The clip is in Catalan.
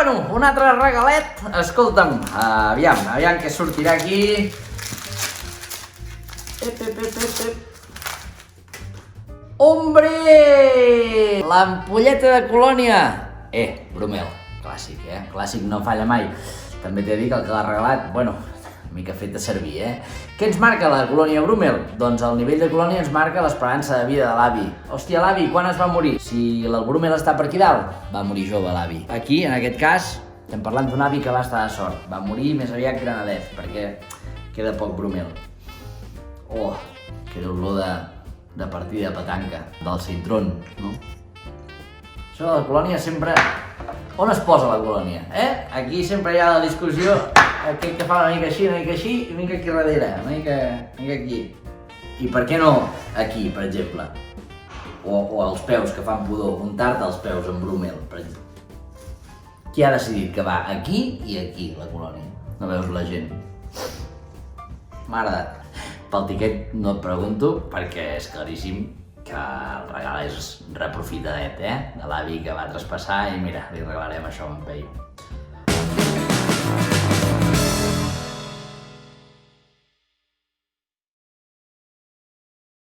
bueno, un altre regalet. Escolta'm, aviam què sortirà aquí. Hombre! L'ampolleta de colònia. Brumel, clàssic, Clàssic no falla mai. També t'he de dir que el que l'ha regalat, bueno, una mica fet de servir, Què ens marca la colònia Brumel? Doncs el nivell de colònia ens marca l'esperança de vida de l'avi. Hòstia, l'avi, quan es va morir? Si el Brumel està per aquí dalt, va morir jove l'avi. Aquí, en aquest cas, estem parlant d'un avi que va estar de sort. Va morir més aviat granadet, perquè queda poc Brumel. Oh, queda olor de partida de petanca, del cintrón, no? Això de la colònia sempre... On es posa la colònia, Aquí sempre hi ha la discussió, aquell que fa una mica així, i una mica aquí darrere, una mica aquí. I per què no aquí, per exemple? O als peus, que fan pudor, untar-te els peus amb Brumel, per exemple. Qui ha decidit que va aquí i aquí, la colònia? No veus la gent? M'ha agradat. Pel tiquet no et pregunto, perquè és claríssim que el regal és reprofitadet, de l'avi que va traspassar i mira, li regalarem això a en Peyu.